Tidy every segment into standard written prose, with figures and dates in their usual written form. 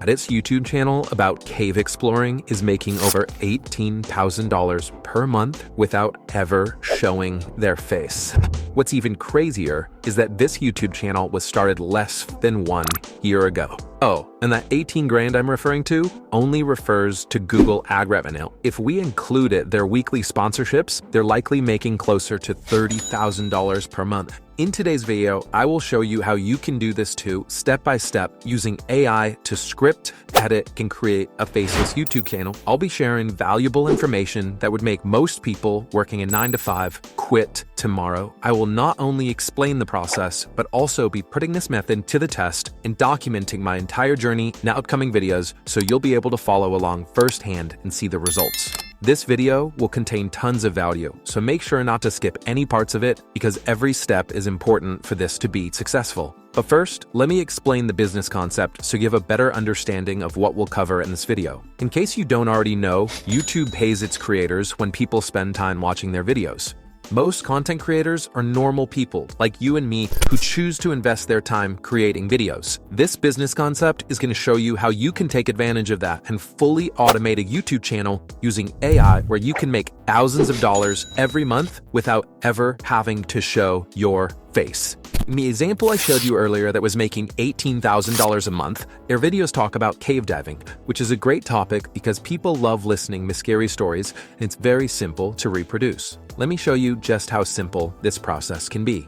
Its YouTube channel about cave exploring is making over $18,000 per month without ever showing their face. What's even crazier is that this YouTube channel was started less than 1 year ago. Oh, and that 18 grand I'm referring to only refers to Google ad revenue. If we included their weekly sponsorships, they're likely making closer to $30,000 per month. In today's video, I will show you how you can do this too, step by step, using AI to script, edit, and create a faceless YouTube channel. I'll be sharing valuable information that would make most people working a 9-to-5 quit tomorrow. I will not only explain the process, but also be putting this method to the test and documenting my entire journey in upcoming videos so you'll be able to follow along firsthand and see the results. This video will contain tons of value, so make sure not to skip any parts of it because every step is important for this to be successful. But first, let me explain the business concept so you have a better understanding of what we'll cover in this video. In case you don't already know, YouTube pays its creators when people spend time watching their videos. Most content creators are normal people like you and me who choose to invest their time creating videos. This business concept is going to show you how you can take advantage of that and fully automate a YouTube channel using AI where you can make thousands of dollars every month without ever having to show your face. In the example I showed you earlier that was making $18,000 a month, their videos talk about cave diving, which is a great topic because people love listening to scary stories and it's very simple to reproduce. Let me show you just how simple this process can be.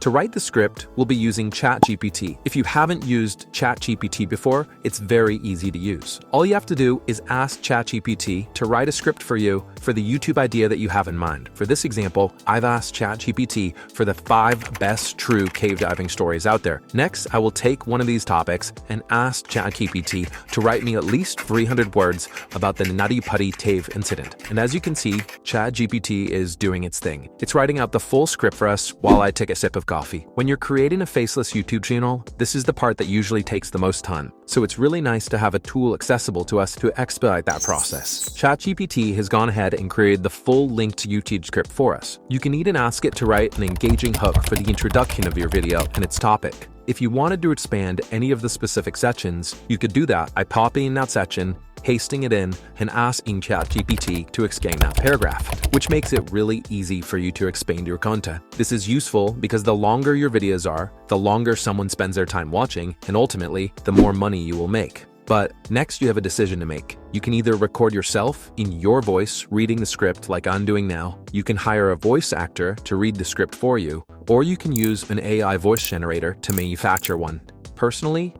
To write the script, we'll be using ChatGPT. If you haven't used ChatGPT before, it's very easy to use. All you have to do is ask ChatGPT to write a script for you for the YouTube idea that you have in mind. For this example, I've asked ChatGPT for the 5 best true cave diving stories out there. Next, I will take one of these topics and ask ChatGPT to write me at least 300 words about the Nutty Putty cave incident. And as you can see, ChatGPT is doing its thing. It's writing out the full script for us while I take a sip of coffee. When you're creating a faceless YouTube channel, this is the part that usually takes the most time. So it's really nice to have a tool accessible to us to expedite that process. ChatGPT has gone ahead and created the full linked YouTube script for us. You can even ask it to write an engaging hook for the introduction of your video and its topic. If you wanted to expand any of the specific sections, you could do that by copying that section, pasting it in, and asking ChatGPT to expand that paragraph, which makes it really easy for you to expand your content. This is useful because the longer your videos are, the longer someone spends their time watching, and ultimately, the more money you will make. But next you have a decision to make. You can either record yourself in your voice reading the script like I'm doing now, you can hire a voice actor to read the script for you, or you can use an AI voice generator to manufacture one. Personally,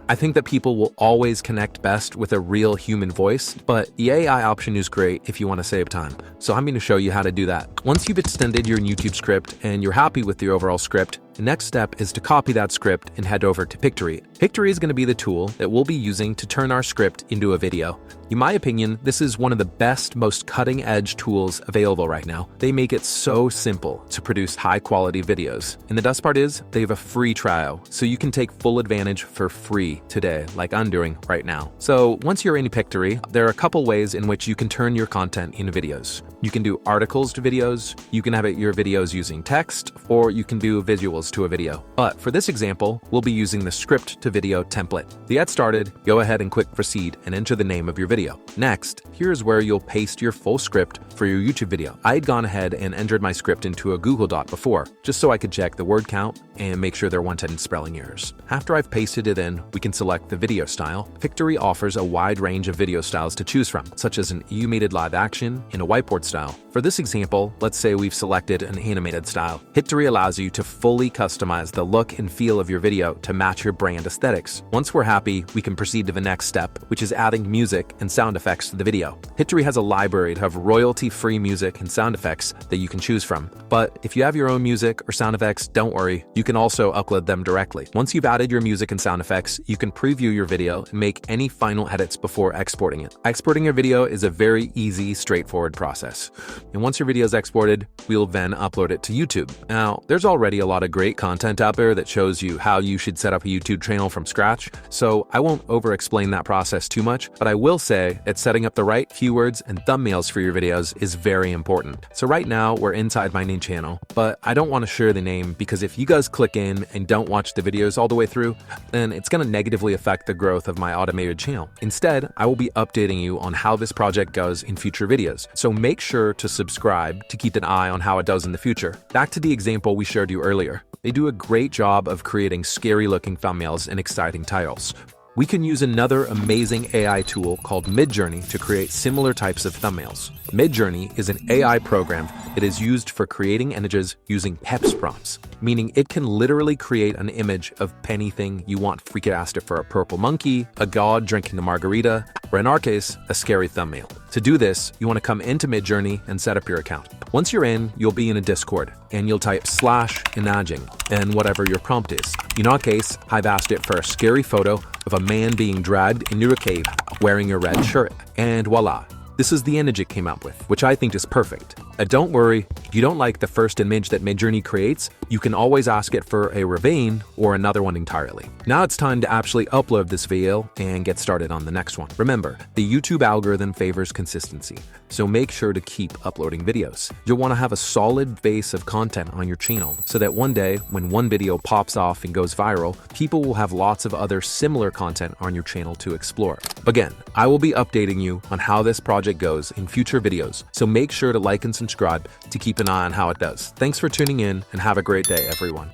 I think that people will always connect best with a real human voice, but the AI option is great if you want to save time. So I'm going to show you how to do that. Once you've extended your YouTube script and you're happy with the overall script, the next step is to copy that script and head over to Pictory. Pictory is going to be the tool that we'll be using to turn our script into a video. In my opinion, this is one of the best, most cutting-edge tools available right now. They make it so simple to produce high-quality videos. And the best part is, they have a free trial, so you can take full advantage for free today, like I'm doing right now. So once you're in Pictory, there are a couple ways in which you can turn your content into videos. You can do articles to videos, you can have your videos using text, or you can do visuals to a video. But for this example, we'll be using the script to video template. To get started, go ahead and click proceed and enter the name of your video. Next, here's where you'll paste your full script for your YouTube video. I had gone ahead and entered my script into a Google Doc before, just so I could check the word count and make sure there weren't any spelling errors. After I've pasted it in, we can select the video style. Pictory offers a wide range of video styles to choose from, such as an animated live action and a whiteboard style. For this example, let's say we've selected an animated style. Pictory allows you to fully customize the look and feel of your video to match your brand aesthetics. Once we're happy, we can proceed to the next step, which is adding music and sound effects to the video. Pictory has a library of royalty-free music and sound effects that you can choose from. But if you have your own music or sound effects, don't worry, you can also upload them directly. Once you've added your music and sound effects, you can preview your video and make any final edits before exporting it. Exporting your video is a very easy, straightforward process. and once your video is exported, we'll then upload it to YouTube. Now, there's already a lot of great content out there that shows you how you should set up a YouTube channel from scratch, so I won't over-explain that process too much, but I will say that setting up the right keywords and thumbnails for your videos is very important. So right now, we're inside my main channel, but I don't want to share the name because if you guys click in and don't watch the videos all the way through, then it's going to negatively affect the growth of my automated channel. Instead, I will be updating you on how this project goes in future videos, so make sure to subscribe to keep an eye on how it does in the future. Back to the example we showed you earlier. They do a great job of creating scary-looking thumbnails and exciting titles. We can use another amazing AI tool called Midjourney to create similar types of thumbnails. Midjourney is an AI program that is used for creating images using text prompts, meaning it can literally create an image of anything you want. We could ask it for a purple monkey, a god drinking a margarita, or in our case, a scary thumbnail. To do this, you want to come into Midjourney and set up your account. Once you're in, you'll be in a Discord, and you'll type /imaging and whatever your prompt is. In our case, I've asked it for a scary photo of a man being dragged into a cave wearing a red shirt, and voila. This is the image it came up with, which I think is perfect. Don't worry, if you don't like the first image that Midjourney creates, you can always ask it for a ravine or another one entirely. Now it's time to actually upload this video and get started on the next one. Remember, the YouTube algorithm favors consistency, so make sure to keep uploading videos. You'll want to have a solid base of content on your channel so that one day, when one video pops off and goes viral, people will have lots of other similar content on your channel to explore. Again, I will be updating you on how this project goes in future videos, so make sure to like and subscribe to keep an eye on how it does. Thanks for tuning in and have a great day, everyone.